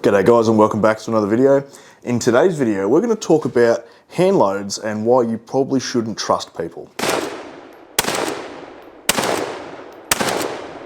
G'day guys and welcome back to another video. In today's video we're going to talk about hand loads and why you probably shouldn't trust people.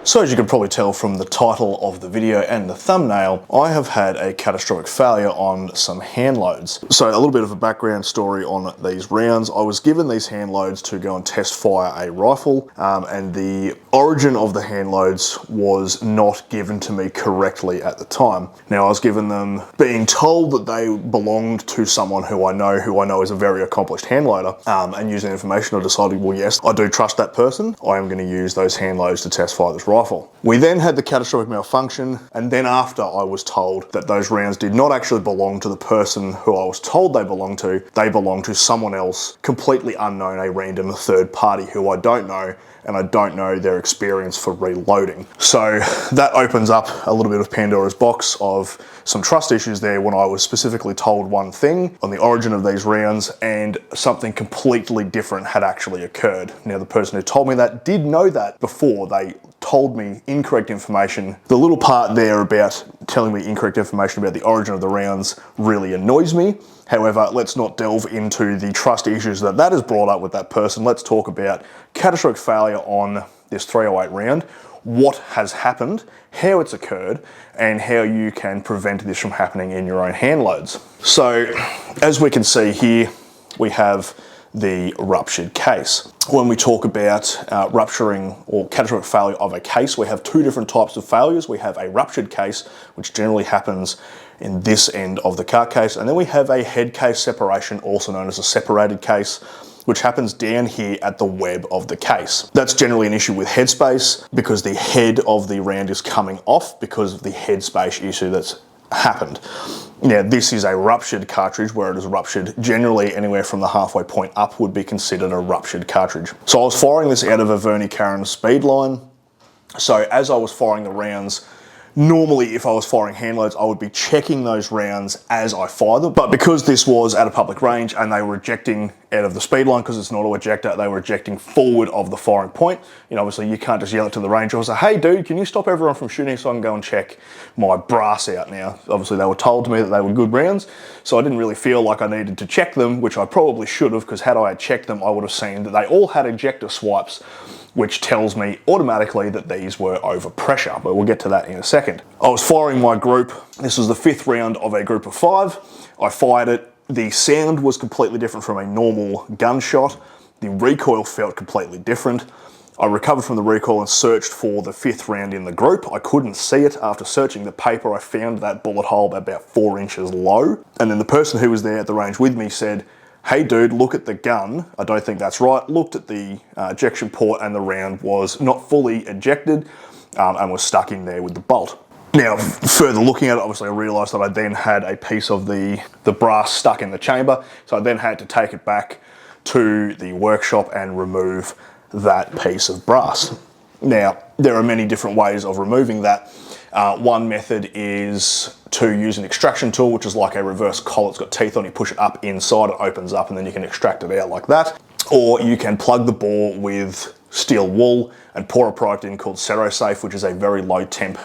So as you can probably tell from the title of the video and the thumbnail, I have had a catastrophic failure on some hand loads. So a little bit of a background story on these rounds. I was given these hand loads to go and test fire a rifle, and the origin of the hand loads was not given to me correctly at the time. Now I was given them being told that they belonged to someone who I know is a very accomplished hand loader, and using the information I decided, well yes, I do trust that person. I am going to use those hand loads to test fire this rifle. We then had the catastrophic malfunction, and then after I was told that those rounds did not actually belong to the person who I was told they belonged to someone else, completely unknown, a random third party who I don't know, and I don't know their experience for reloading. So that opens up a little bit of Pandora's box of some trust issues there when I was specifically told one thing on the origin of these rounds and something completely different had actually occurred. Now the person who told me that did know that before they told me incorrect information. The little part there about telling me incorrect information about the origin of the rounds really annoys me. However, let's not delve into the trust issues that has brought up with that person. Let's talk about catastrophic failure on this 308 round, what has happened, how it's occurred, and how you can prevent this from happening in your own hand loads. So, as we can see here, we have the ruptured case. When we talk about rupturing or catastrophic failure of a case, we have two different types of failures. We have a ruptured case, which generally happens in this end of the car case, and then we have a head case separation, also known as a separated case, which happens down here at the web of the case. That's generally an issue with headspace because the head of the round is coming off because of the headspace issue that's happened. Now this is a ruptured cartridge. Where it is ruptured, generally anywhere from the halfway point up would be considered a ruptured cartridge. So I was firing this out of a Verni Karen speed line. So as I was firing the rounds, normally if I was firing hand loads, I would be checking those rounds as I fire them. But because this was at a public range and they were ejecting out of the speed line, because it's an auto ejector, they were ejecting forward of the firing point. You know, obviously you can't just yell it to the range officer, hey dude, can you stop everyone from shooting so I can go and check my brass out now? Obviously they were told to me that they were good rounds, so I didn't really feel like I needed to check them, which I probably should have, because had I checked them, I would have seen that they all had ejector swipes, which tells me automatically that these were over pressure, but we'll get to that in a second. I was firing my group. This was the 5th round of a group of 5. I fired it. The sound was completely different from a normal gunshot. The recoil felt completely different. I recovered from the recoil and searched for the 5th round in the group. I couldn't see it. After searching the paper, I found that bullet hole about 4 inches low. And then the person who was there at the range with me said, hey dude, look at the gun. I don't think that's right. Looked at the ejection port and the round was not fully ejected and was stuck in there with the bolt. Now, further looking at it, obviously I realised that I then had a piece of the brass stuck in the chamber, so I then had to take it back to the workshop and remove that piece of brass. Now, there are many different ways of removing that. One method is to use an extraction tool, which is like a reverse collar. It's got teeth on, you push it up inside, it opens up, and then you can extract it out like that. Or you can plug the bore with steel wool and pour a product in called Cerosafe, which is a very low temp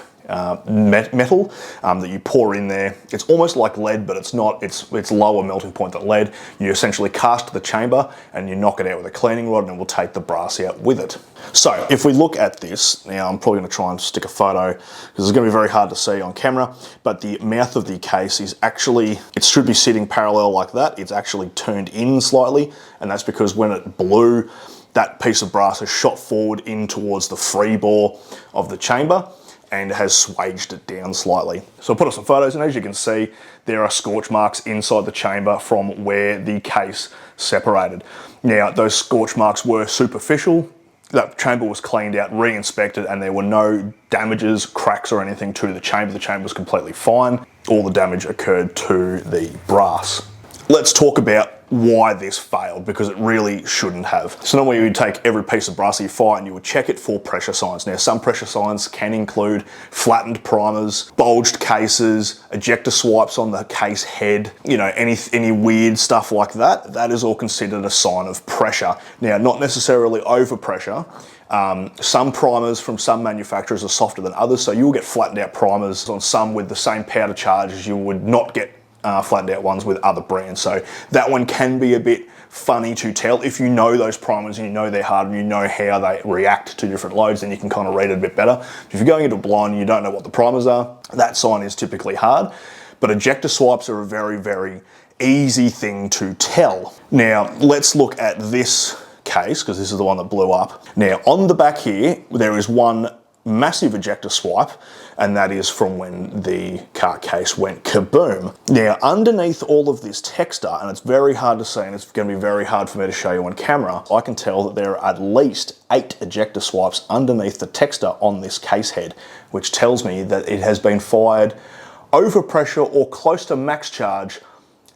metal that you pour in there. It's almost like lead, but it's not. It's lower melting point than lead. You essentially cast the chamber and you knock it out with a cleaning rod, and it will take the brass out with it. So if we look at this, now I'm probably going to try and stick a photo because it's going to be very hard to see on camera, but the mouth of the case is actually, it should be sitting parallel like that. It's actually turned in slightly, and that's because when it blew, that piece of brass has shot forward in towards the free bore of the chamber and has swaged it down slightly. So I put up some photos, and as you can see, there are scorch marks inside the chamber from where the case separated. Now, those scorch marks were superficial. That chamber was cleaned out, re-inspected, and there were no damages, cracks or anything to the chamber. The chamber was completely fine. All the damage occurred to the brass. Let's talk about why this failed, because it really shouldn't have. So normally you would take every piece of brass that you fire and you would check it for pressure signs. Now some pressure signs can include flattened primers, bulged cases, ejector swipes on the case head, you know, any weird stuff like that. That is all considered a sign of pressure. Now, not necessarily overpressure. Some primers from some manufacturers are softer than others, so you'll get flattened out primers on some with the same power to charge as you would not get flattened out ones with other brands. So that one can be a bit funny to tell. If you know those primers and you know they're hard and you know how they react to different loads, then you can kind of read it a bit better. If you're going into blind and you don't know what the primers are, that sign is typically hard. But ejector swipes are a very, very easy thing to tell. Now, let's look at this case, because this is the one that blew up. Now, on the back here, there is one massive ejector swipe, and that is from when the car case went kaboom. Now, underneath all of this texture, and it's very hard to see, and it's going to be very hard for me to show you on camera, I can tell that there are at least 8 ejector swipes underneath the texture on this case head, which tells me that it has been fired over pressure or close to max charge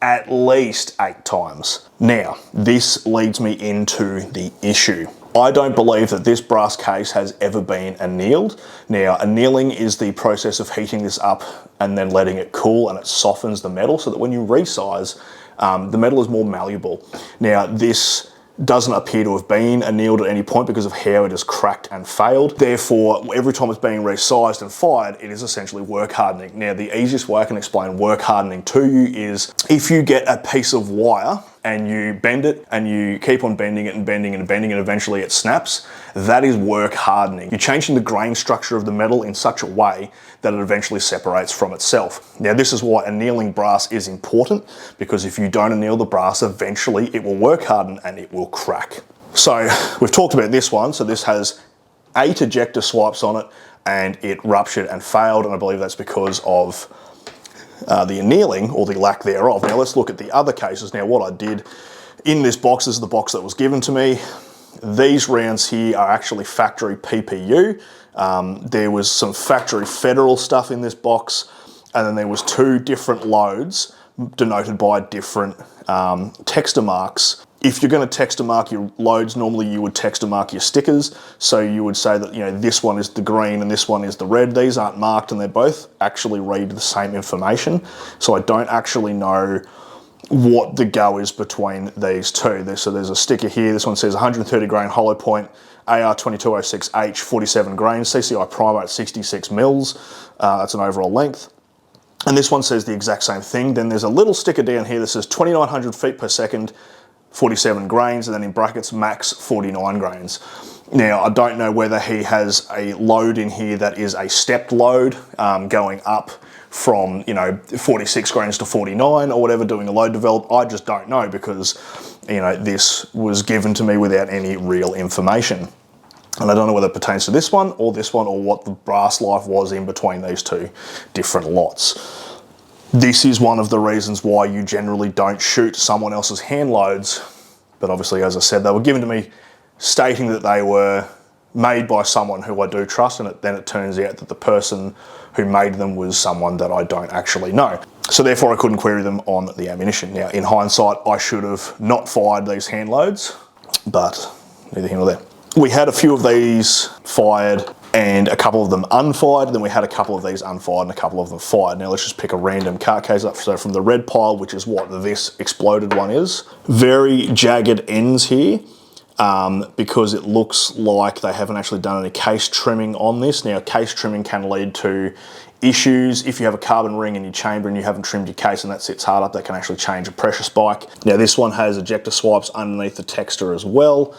at least 8 times. Now, this leads me into the issue. I don't believe that this brass case has ever been annealed. Now, annealing is the process of heating this up and then letting it cool, and it softens the metal so that when you resize, the metal is more malleable. Now, this doesn't appear to have been annealed at any point because of how it has cracked and failed. Therefore, every time it's being resized and fired, it is essentially work hardening. Now, the easiest way I can explain work hardening to you is if you get a piece of wire and you bend it and you keep on bending it and bending and bending and eventually it snaps, that is work hardening. You're changing the grain structure of the metal in such a way that it eventually separates from itself. Now, this is why annealing brass is important, because if you don't anneal the brass, eventually it will work harden and it will crack. So we've talked about this one. So this has 8 ejector swipes on it and it ruptured and failed, and I believe that's because of the annealing or the lack thereof. Now let's look at the other cases. Now, what I did in this box, this is the box that was given to me. These rounds here are actually factory PPU. There was some factory federal stuff in this box, and then there was 2 different loads denoted by different texture marks. If you're going to texture mark your loads, normally you would texture mark your stickers. So you would say that, you know, this one is the green and this one is the red. These aren't marked and they both actually read the same information. So I don't actually know what the go is between these two. So there's a sticker here. This one says 130 grain hollow point, AR2206H, 47 grains, CCI primer at 66 mils. That's an overall length. And this one says the exact same thing. Then there's a little sticker down here that says 2,900 feet per second, 47 grains, and then in brackets, max 49 grains. Now, I don't know whether he has a load in here that is a stepped load going up from, you know, 46 grains to 49 or whatever, doing a load develop. I just don't know, because, you know, this was given to me without any real information. And I don't know whether it pertains to this one or what the brass life was in between these 2 different lots. This is one of the reasons why you generally don't shoot someone else's hand loads. But obviously, as I said, they were given to me stating that they were made by someone who I do trust, and then it turns out that the person who made them was someone that I don't actually know. So therefore I couldn't query them on the ammunition. Now, in hindsight, I should have not fired these hand loads, but neither here nor there. We had a few of these fired and a couple of them unfired, and then we had a couple of these unfired and a couple of them fired. Now let's just pick a random car case up. So from the red pile, which is what this exploded one is, very jagged ends here, because it looks like they haven't actually done any case trimming on this. Now, case trimming can lead to issues. If you have a carbon ring in your chamber and you haven't trimmed your case and that sits hard up, that can actually change a pressure spike. Now, this one has ejector swipes underneath the texture as well.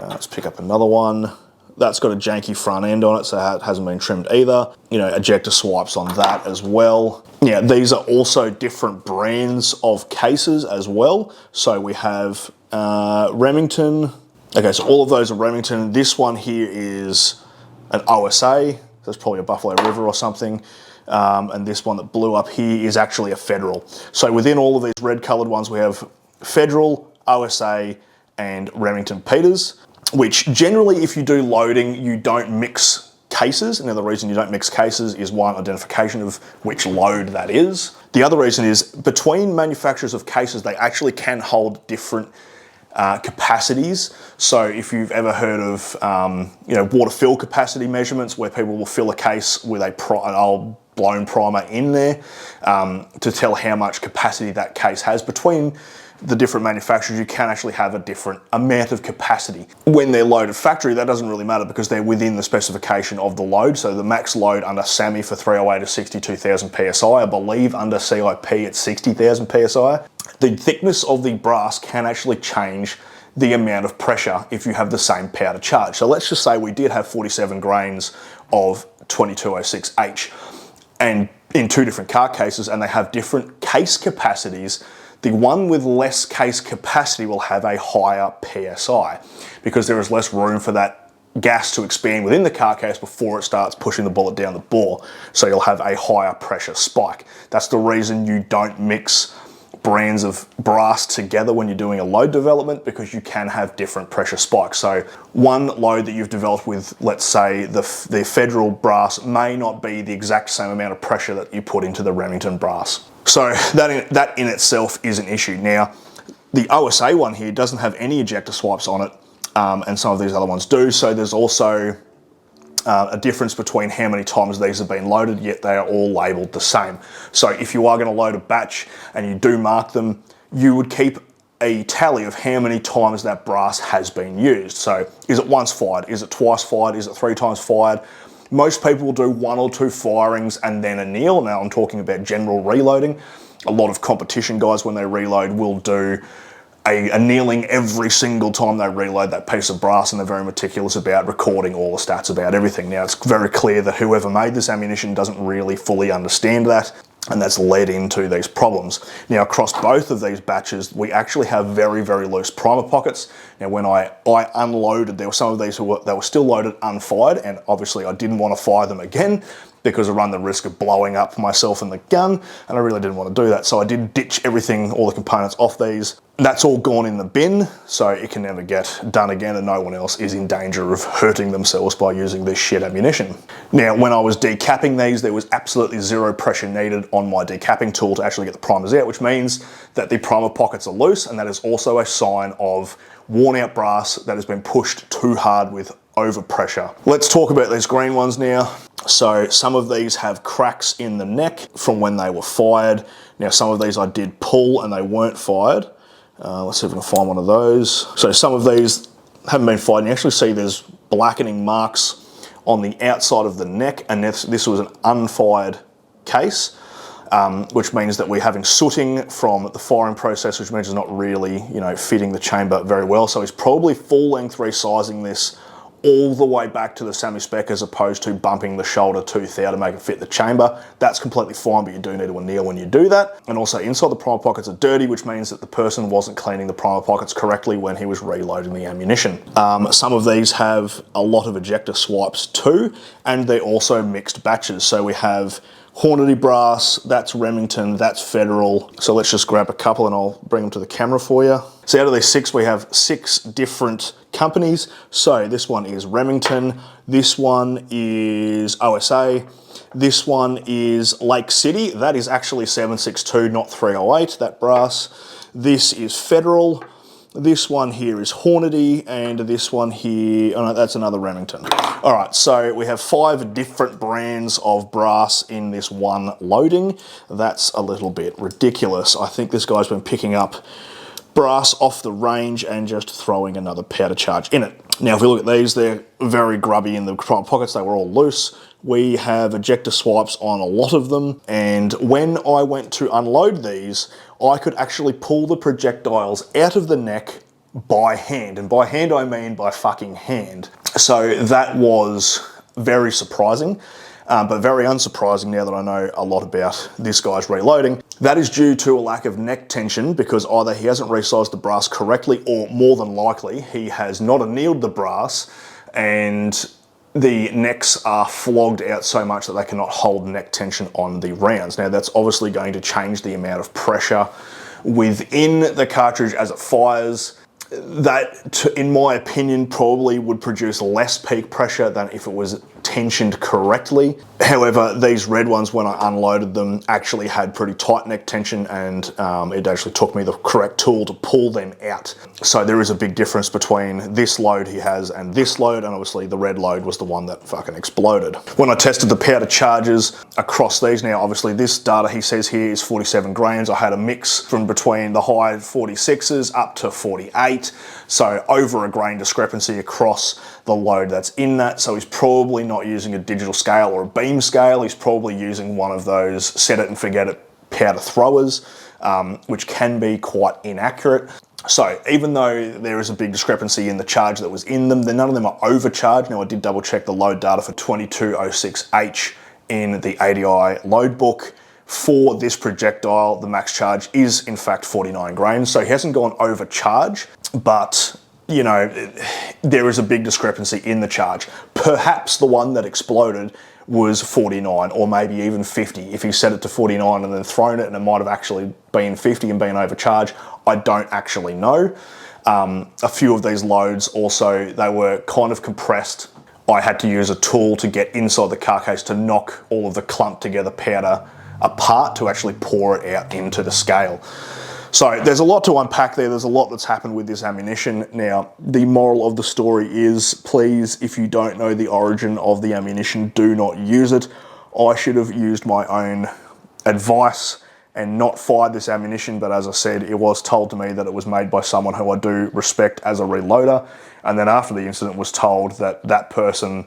Let's pick up another one. That's got a janky front end on it, so it hasn't been trimmed either. You know, ejector swipes on that as well. Yeah, these are also different brands of cases as well. So we have Remington. Okay, so all of those are Remington. This one here is an OSA. That's probably a Buffalo River or something. And this one that blew up here is actually a Federal. So within all of these red colored ones, we have Federal, OSA, and Remington Peters, which generally, if you do loading, you don't mix cases. Now, the reason you don't mix cases is, one, identification of which load that is. The other reason is between manufacturers of cases, they actually can hold different capacities. So if you've ever heard of water fill capacity measurements, where people will fill a case with an old blown primer in there to tell how much capacity that case has, between the different manufacturers you can actually have a different amount of capacity. When they're loaded factory, that doesn't really matter because they're within the specification of the load. So the max load under SAMI for 308 is 62,000 PSI. I believe under CIP it's 60,000 PSI. The thickness of the brass can actually change the amount of pressure if you have the same powder charge. So let's just say we did have 47 grains of 2206H and in two different car cases, and they have different case capacities. The one with less case capacity will have a higher PSI because there is less room for that gas to expand within the car case before it starts pushing the bullet down the bore. So you'll have a higher pressure spike. That's the reason you don't mix brands of brass together when you're doing a load development, because you can have different pressure spikes. So one load that you've developed with, let's say, the Federal brass may not be the exact same amount of pressure that you put into the Remington brass. So that in itself is an issue. Now, the OSA one here doesn't have any ejector swipes on it, and some of these other ones do. So there's also a difference between how many times these have been loaded, yet they are all labeled the same. So if you are going to load a batch and you do mark them, you would keep a tally of how many times that brass has been used. So is it once fired? Is it twice fired? Is it 3 times fired? Most people will do 1 or 2 firings and then anneal. Now I'm talking about general reloading. A lot of competition guys, when they reload, will do a annealing every single time they reload that piece of brass, and they're very meticulous about recording all the stats about everything. Now, it's very clear that whoever made this ammunition doesn't really fully understand that, and that's led into these problems. Now, across both of these batches, we actually have very, very loose primer pockets. Now, when I unloaded, there were some of these that were still loaded unfired, and obviously I didn't want to fire them again because I run the risk of blowing up myself and the gun, and I really didn't want to do that. So I did ditch everything, all the components off these. That's all gone in the bin, so it can never get done again, and no one else is in danger of hurting themselves by using this shit ammunition. Now, when I was decapping these, there was absolutely zero pressure needed on my decapping tool to actually get the primers out, which means that the primer pockets are loose, and that is also a sign of worn out brass that has been pushed too hard with overpressure. Let's talk about these green ones now. So some of these have cracks in the neck from when they were fired. Now, some of these I did pull and they weren't fired. Let's see if we can find one of those. So some of these haven't been fired. You actually see there's blackening marks on the outside of the neck, and this was an unfired case, which means that we're having sooting from the firing process, which means it's not really, fitting the chamber very well. So he's probably full length resizing this all the way back to the semi-spec as opposed to bumping the shoulder tooth out to make it fit the chamber. That's completely fine, but you do need to anneal when you do that. And also inside the primer pockets are dirty, which means that the person wasn't cleaning the primer pockets correctly when he was reloading the ammunition. Some of these have a lot of ejector swipes too, and they're also mixed batches. So we have Hornady brass, that's Remington, that's Federal. So let's just grab a couple and I'll bring them to the camera for you. So out of these 6, we have 6 different companies. So this one is Remington, this one is OSA, this one is Lake City. That is actually 762, not 308, that brass. This is Federal. This one here is Hornady, and this one here, oh no, that's another Remington. All right, so we have 5 different brands of brass in this one loading. That's a little bit ridiculous. I think this guy's been picking up brass off the range and just throwing another powder charge in it. Now, if we look at these, they're very grubby in the front pockets. They were all loose. We have ejector swipes on a lot of them, and when I went to unload these, I could actually pull the projectiles out of the neck by hand, and by hand I mean by fucking hand. So that was very surprising, but very unsurprising now that I know a lot about this guy's reloading. That is due to a lack of neck tension, because either he hasn't resized the brass correctly, or more than likely he has not annealed the brass and the necks are flogged out so much that they cannot hold neck tension on the rounds. Now, that's obviously going to change the amount of pressure within the cartridge as it fires. That, in my opinion, probably would produce less peak pressure than if it was tensioned correctly. However, these red ones, when I unloaded them, actually had pretty tight neck tension, and it actually took me the correct tool to pull them out. So there is a big difference between this load he has and this load, and obviously the red load was the one that fucking exploded. When I tested the powder charges across these, now obviously this data he says here is 47 grains. I had a mix from between the high 46s up to 48, so over a grain discrepancy across the load that's in that. So he's probably not using a digital scale or a beam scale. He's probably using one of those set it and forget it powder throwers, which can be quite inaccurate. So even though there is a big discrepancy in the charge that was in them, none of them are overcharged. Now I did double check the load data for 2206H in the ADI load book. For this projectile, the max charge is in fact 49 grains. So he hasn't gone overcharge, but you know, there is a big discrepancy in the charge. Perhaps the one that exploded was 49 or maybe even 50. If he set it to 49 and then thrown it, and it might have actually been 50 and been overcharged, I don't actually know. A few of these loads also, they were kind of compressed. I had to use a tool to get inside the car case to knock all of the clumped together powder apart to actually pour it out into the scale. So there's a lot to unpack there. There's a lot that's happened with this ammunition. Now, the moral of the story is, please, if you don't know the origin of the ammunition, do not use it. I should have used my own advice and not fired this ammunition, but as I said, it was told to me that it was made by someone who I do respect as a reloader, and then after the incident was told that that person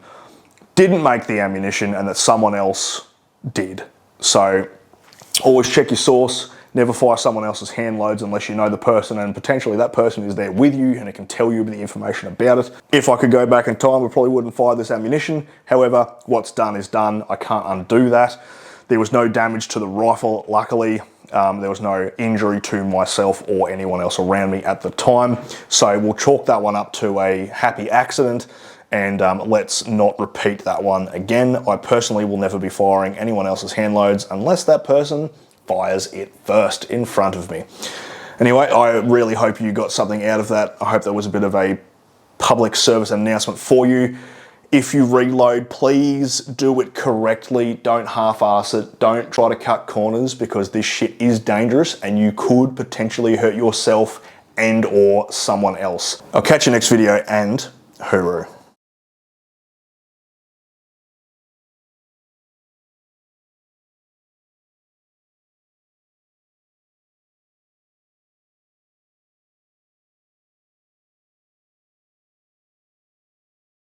didn't make the ammunition and that someone else did. So always check your source. Never fire someone else's hand loads unless you know the person and potentially that person is there with you and it can tell you the information about it. If I could go back in time, I probably wouldn't fire this ammunition. However, what's done is done. I can't undo that. There was no damage to the rifle, luckily. There was no injury to myself or anyone else around me at the time. So we'll chalk that one up to a happy accident, and let's not repeat that one again. I personally will never be firing anyone else's hand loads unless that person fires it first in front of me. Anyway, I really hope you got something out of that. I hope that was a bit of a public service announcement for you. If you reload, please do it correctly. Don't half-ass it. Don't try to cut corners, because this shit is dangerous and you could potentially hurt yourself and or someone else. I'll catch you next video, and hooroo.